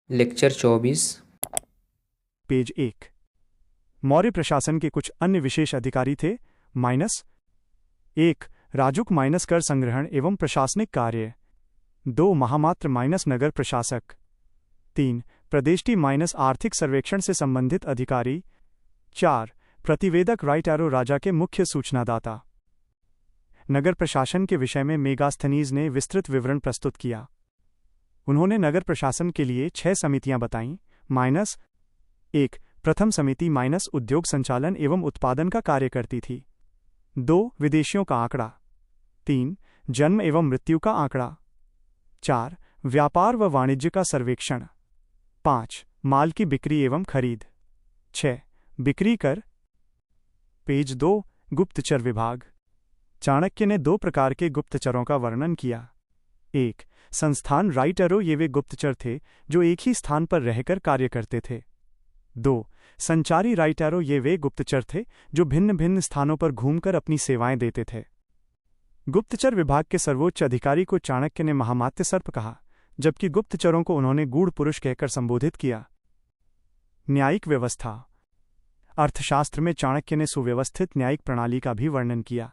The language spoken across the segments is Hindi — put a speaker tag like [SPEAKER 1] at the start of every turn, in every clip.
[SPEAKER 1] लेक्चर 24।
[SPEAKER 2] पेज 1। मौर्य प्रशासन के कुछ अन्य विशेष अधिकारी थे। -1 राजुक कर संग्रहण एवं प्रशासनिक कार्य। 2 महामात्र नगर प्रशासक। 3 प्रदेष्टि आर्थिक सर्वेक्षण से संबंधित अधिकारी। 4 प्रतिवेदक राजा के मुख्य सूचनादाता। नगर प्रशासन के विषय में मेगास्थनीज ने विस्तृत विवरण प्रस्तुत किया। उन्होंने नगर प्रशासन के लिए 6 समितियां बताईं। -1 प्रथम समिति उद्योग संचालन एवं उत्पादन का कार्य करती थी। 2 विदेशियों का आंकड़ा। 3 जन्म एवं मृत्यु का आंकड़ा। 4 व्यापार व वाणिज्य का सर्वेक्षण। 5 माल की बिक्री एवं खरीद। 6 बिक्री कर। पेज 2 गुप्तचर विभाग। चाणक्य ने 2 प्रकार के गुप्तचरों का वर्णन किया। 1 संस्थान राइटरों, ये वे गुप्तचर थे जो एक ही स्थान पर रहकर कार्य करते थे। 2 संचारी राइटरों, ये वे गुप्तचर थे जो भिन्न भिन्न स्थानों पर घूमकर अपनी सेवाएं देते थे। गुप्तचर विभाग के सर्वोच्च अधिकारी को चाणक्य ने महामात्य सर्प कहा, जबकि गुप्तचरों को उन्होंने गूढ़ पुरुष कहकर संबोधित किया। न्यायिक व्यवस्था। अर्थशास्त्र में चाणक्य ने सुव्यवस्थित न्यायिक प्रणाली का भी वर्णन किया।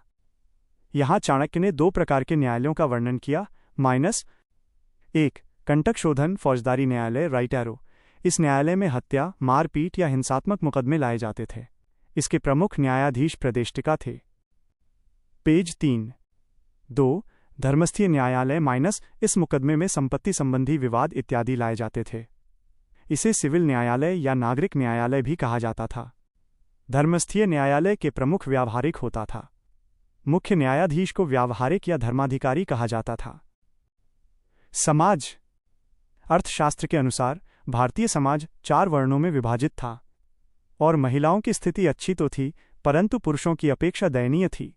[SPEAKER 2] यहां चाणक्य ने 2 प्रकार के न्यायालयों का वर्णन किया। -1 कंटक शोधन फौजदारी न्यायालय राइटरो। इस न्यायालय में हत्या, मारपीट या हिंसात्मक मुकदमे लाए जाते थे। इसके प्रमुख न्यायाधीश प्रदेष्टिका थे। पेज 3। 2 धर्मस्थीय न्यायालय इस मुकदमे में संपत्ति संबंधी विवाद इत्यादि लाए जाते थे। इसे सिविल न्यायालय या नागरिक न्यायालय भी कहा जाता था। धर्मस्थीय न्यायालय के प्रमुख व्यावहारिक होता था। मुख्य न्यायाधीश को व्यावहारिक या धर्माधिकारी कहा जाता था। समाज। अर्थशास्त्र के अनुसार भारतीय समाज 4 वर्णों में विभाजित था और महिलाओं की स्थिति अच्छी तो थी, परंतु पुरुषों की अपेक्षा दयनीय थी।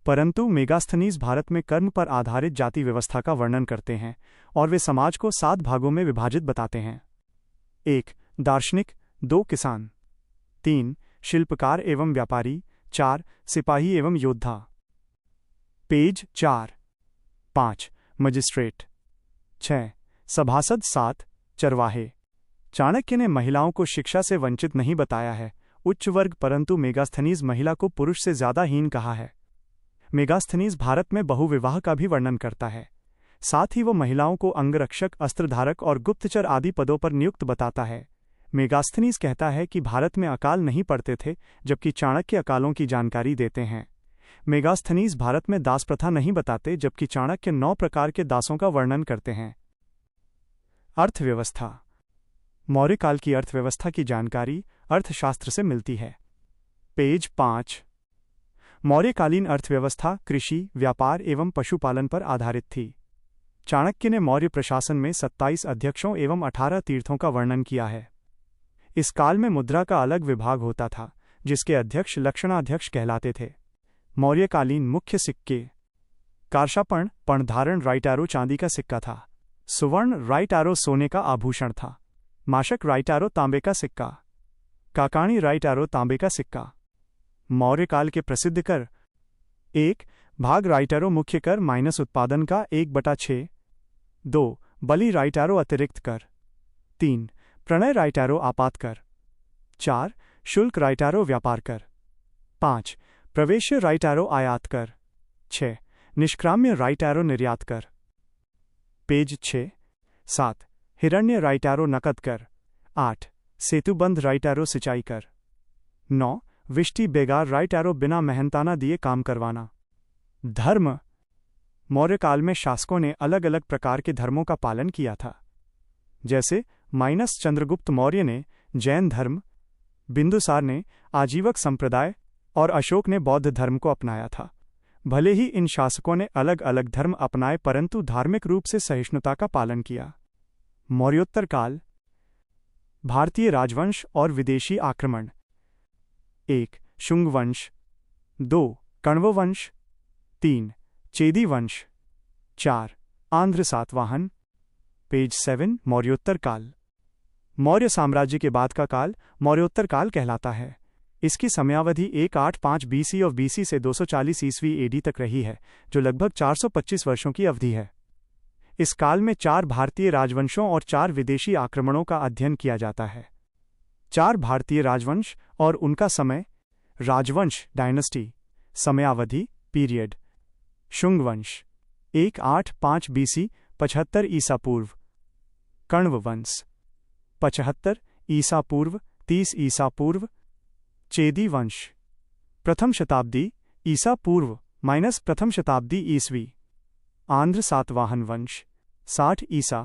[SPEAKER 2] परंतु मेगास्थनीज भारत में कर्म पर आधारित जाति व्यवस्था का वर्णन करते हैं और वे समाज को 7 भागों में विभाजित बताते हैं। 1 दार्शनिक। 2 किसान। 3 शिल्पकार एवं व्यापारी। 4 सिपाही एवं योद्धा। पेज 4। 5 मजिस्ट्रेट। 6 सभासद। 7 चरवाहे। चाणक्य ने महिलाओं को शिक्षा से वंचित नहीं बताया है, उच्च वर्ग, परंतु मेगास्थनीज महिला को पुरुष से ज्यादा हीन कहा है। मेगास्थनीज भारत में बहुविवाह का भी वर्णन करता है। साथ ही वो महिलाओं को अंगरक्षक, अस्त्रधारक और गुप्तचर आदि पदों पर नियुक्त बताता है। मेगास्थनीज कहता है कि भारत में अकाल नहीं पड़ते थे, जबकि चाणक्य अकालों की जानकारी देते हैं। मेगास्थनीज भारत में दास प्रथा नहीं बताते, जबकि चाणक्य 9 प्रकार के दासों का वर्णन करते हैं। अर्थव्यवस्था। मौर्य काल की अर्थव्यवस्था की जानकारी अर्थशास्त्र से मिलती है। पेज 5। मौर्यकालीन अर्थव्यवस्था कृषि, व्यापार एवं पशुपालन पर आधारित थी। चाणक्य ने मौर्य प्रशासन में 27 अध्यक्षों एवं 18 तीर्थों का वर्णन किया है। इस काल में मुद्रा का अलग विभाग होता था, जिसके अध्यक्ष लक्षणाध्यक्ष कहलाते थे। मौर्यकालीन मुख्य सिक्के। कारशापण पणधारण राइटारो चांदी का सिक्का था। सुवर्ण राइटारो सोने का आभूषण था। माशक राइटारो तांबे का सिक्का। काकाणी राइटारो तांबे का सिक्का। मौर्यकाल के प्रसिद्ध कर। 1 भाग राइटारो मुख्य कर उत्पादन का 1/6। 2 बलि राइटारो अतिरिक्त कर। 3 प्रणय राइटारो आपात कर। 4 शुल्क राइटारो व्यापार कर। 5 प्रवेश्य राइटारो आयात कर। 6 निष्क्राम्य राइटारो निर्यात कर। पेज 6। 7 हिरण्य राइटारो नकद कर। 8 सेतुबंध राइटारो सिंचाई कर। 9 विष्टि बेगार राइटारो बिना मेहनताना दिए काम करवाना। धर्म। मौर्यकाल में शासकों ने अलग अलग प्रकार के धर्मों का पालन किया था, जैसे चंद्रगुप्त मौर्य ने जैन धर्म, बिंदुसार ने आजीवक संप्रदाय और अशोक ने बौद्ध धर्म को अपनाया था। भले ही इन शासकों ने अलग अलग धर्म अपनाए, परंतु धार्मिक रूप से सहिष्णुता का पालन किया। मौर्योत्तर काल। भारतीय राजवंश और विदेशी आक्रमण। 1 शुंग वंश। 2 कण्व वंश। 3 चेदी वंश। 4 आंध्र सातवाहन। पेज 7 मौर्योत्तर काल। मौर्य साम्राज्य के बाद का काल मौर्योत्तर काल कहलाता है। इसकी समयावधि 185 BC और BC से 240 ईस्वी AD तक रही है, जो लगभग 425 वर्षों की अवधि है। इस काल में 4 भारतीय राजवंशों और 4 विदेशी आक्रमणों का अध्ययन किया जाता है। 4 भारतीय राजवंश और उनका समय। राजवंश डायनेस्टी, समयावधि पीरियड। शुंग वंश 185 BC 75 ईसा पूर्व। कण्व वंश 75 ईसा पूर्व 30 ईसा पूर्व। चेदी वंश प्रथम शताब्दी ईसा पूर्व - प्रथम शताब्दी ईस्वी। आंध्र सातवाहन वंश 60 ईसा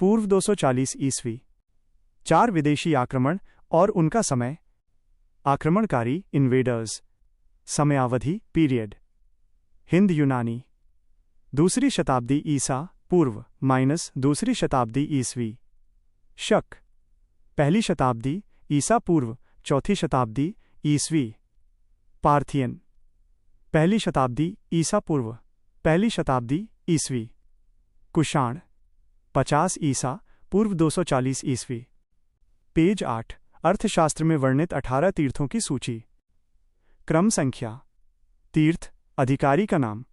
[SPEAKER 2] पूर्व 240 ईस्वी। 4 विदेशी आक्रमण और उनका समय। आक्रमणकारी इन्वेडर्स, समयावधि पीरियड। हिंद यूनानी 2री शताब्दी ईसा पूर्व - 2री शताब्दी ईस्वी। शक 1ली शताब्दी ईसा पूर्व 4थी शताब्दी ईस्वी। पार्थियन 1ली शताब्दी ईसा पूर्व 1ली शताब्दी ईस्वी। कुषाण 50 ईसा पूर्व 240 ईस्वी। पेज 8 अर्थशास्त्र में वर्णित 18 तीर्थों की सूची। क्रम संख्या। तीर्थ अधिकारी का नाम।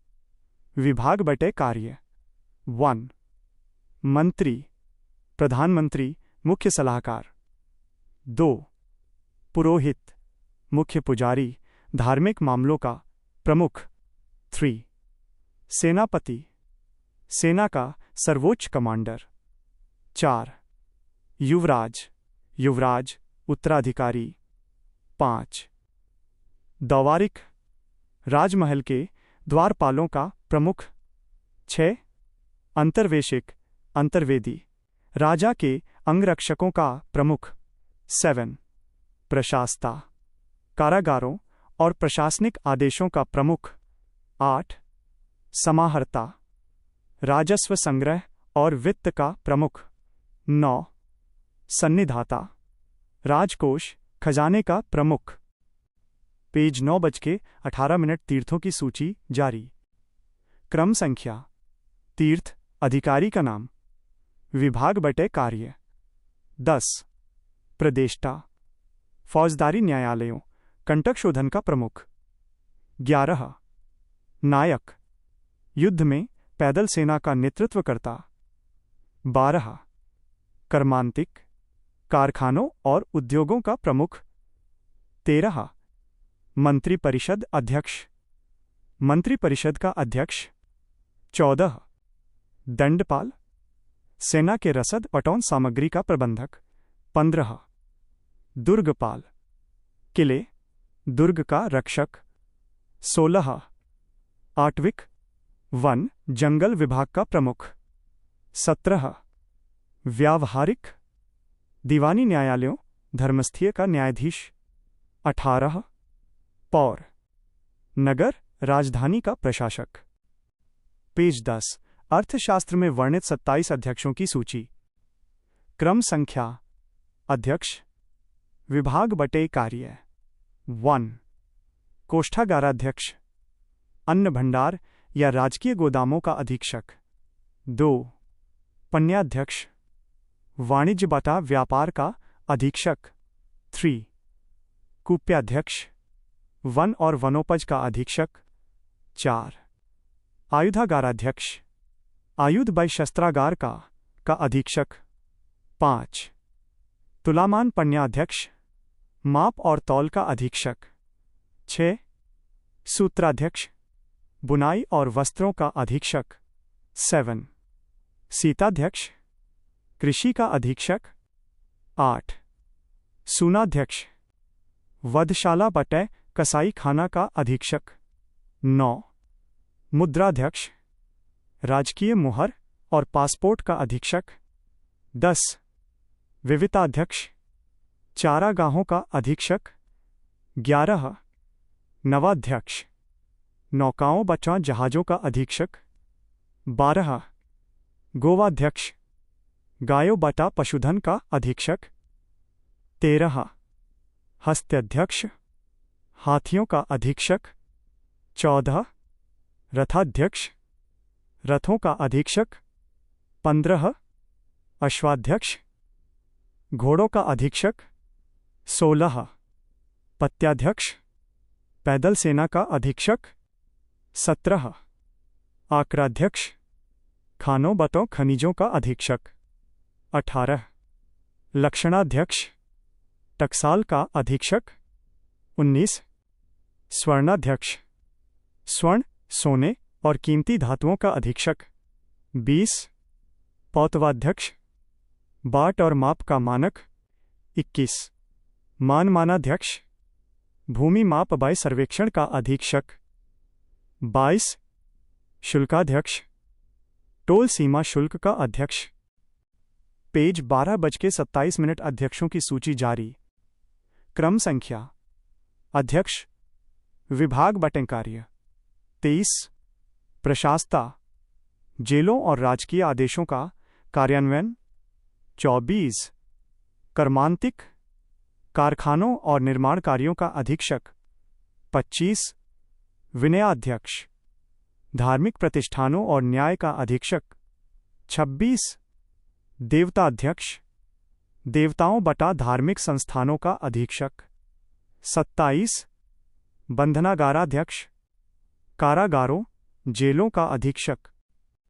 [SPEAKER 2] विभाग बटे कार्य। 1 मंत्री, प्रधानमंत्री, मुख्य सलाहकार। 2 पुरोहित, मुख्य पुजारी, धार्मिक मामलों का प्रमुख। 3 सेनापति, सेना का सर्वोच्च कमांडर। 4 युवराज, युवराज, उत्तराधिकारी। 5 दवारिक, राजमहल के द्वारपालों का प्रमुख। 6 अंतर्वेशिक, अंतर्वेदी, राजा के अंगरक्षकों का प्रमुख। 7 प्रशास्ता, कारागारों और प्रशासनिक आदेशों का प्रमुख। 8 समाहर्ता, राजस्व संग्रह और वित्त का प्रमुख। 9 सन्निधाता, राजकोष, खजाने का प्रमुख। पेज 9:18 तीर्थों की सूची जारी। क्रम संख्या। तीर्थ अधिकारी का नाम। विभाग बटे कार्य। 10 प्रदेष्टा, फौजदारी न्यायालयों, कंटक शोधन का प्रमुख। 11 नायक, युद्ध में पैदल सेना का नेतृत्व करता। 12 कर्मांतिक, कारखानों और उद्योगों का प्रमुख। 13 मंत्रिपरिषद अध्यक्ष, मंत्रिपरिषद का अध्यक्ष। 14 दंडपाल, सेना के रसद पटौन सामग्री का प्रबंधक। 15 दुर्गपाल, किले, दुर्ग का रक्षक। 16 आटविक, वन जंगल विभाग का प्रमुख। 17 व्यावहारिक, दीवानी न्यायालयों, धर्मस्थीय का न्यायाधीश। 18 पौर, नगर राजधानी का प्रशासक। पेज 10 अर्थशास्त्र में वर्णित 27 अध्यक्षों की सूची। क्रम संख्या। अध्यक्ष। विभाग बटे कार्य। 1 कोष्ठागाराध्यक्ष, अन्न भंडार या राजकीय गोदामों का अधीक्षक। 2 पन्याध्यक्ष, वाणिज्य बटा व्यापार का अधीक्षक। 3 कूप्याध्यक्ष, वन और वनोपज का अधीक्षक। 4 आयुधागाराध्यक्ष, आयुध व शस्त्रागार का अधीक्षक। 5 तुलामान पन्याध्यक्ष, माप और तौल का अधीक्षक। 6 सूत्राध्यक्ष, बुनाई और वस्त्रों का अधीक्षक। 7 सीताध्यक्ष, कृषि का अधीक्षक। 8 सूनाध्यक्ष, वधशाला बटे कसाई खाना का अधीक्षक। 9 मुद्राध्यक्ष, राजकीय मुहर और पासपोर्ट का अधीक्षक। 10 विविताध्यक्ष, चारागाहों का अधीक्षक। 11 नवाध्यक्ष, नौकाओं बचा जहाजों का अधीक्षक। 12 गोवाध्यक्ष, गायों बटा पशुधन का अधीक्षक। 13 हस्त्याध्यक्ष, हाथियों का अधीक्षक। 14 रथाध्यक्ष, रथों का अधीक्षक। 15 अश्वाध्यक्ष, घोड़ों का अधीक्षक। 16 पत्याध्यक्ष, पैदल सेना का अधीक्षक। 17 आक्राध्यक्ष, खानों बतों खनिजों का अधीक्षक। 18 लक्षणाध्यक्ष टकसाल का अधीक्षक। 19 स्वर्णाध्यक्ष स्वर्ण सोने और कीमती धातुओं का अधीक्षक। 20 पौतवाध्यक्ष बाट और माप का मानक। 21 मानमानाध्यक्ष भूमि माप बाय सर्वेक्षण का अधीक्षक। 22 शुल्काध्यक्ष टोल सीमा शुल्क का अध्यक्ष। पेज 12:27 अध्यक्षों की सूची जारी। क्रम संख्या अध्यक्ष विभाग बटें कार्य। 23 प्रशासता जेलों और राजकीय आदेशों का कार्यान्वयन। 24 कर्मांतिक कारखानों और निर्माण कार्यों का अधीक्षक। 25 विनयाध्यक्ष धार्मिक प्रतिष्ठानों और न्याय का अधीक्षक। 26 देवताध्यक्ष देवताओं बटा धार्मिक संस्थानों का अधीक्षक। 27 बंधनागाराध्यक्ष कारागारों जेलों का अधीक्षक।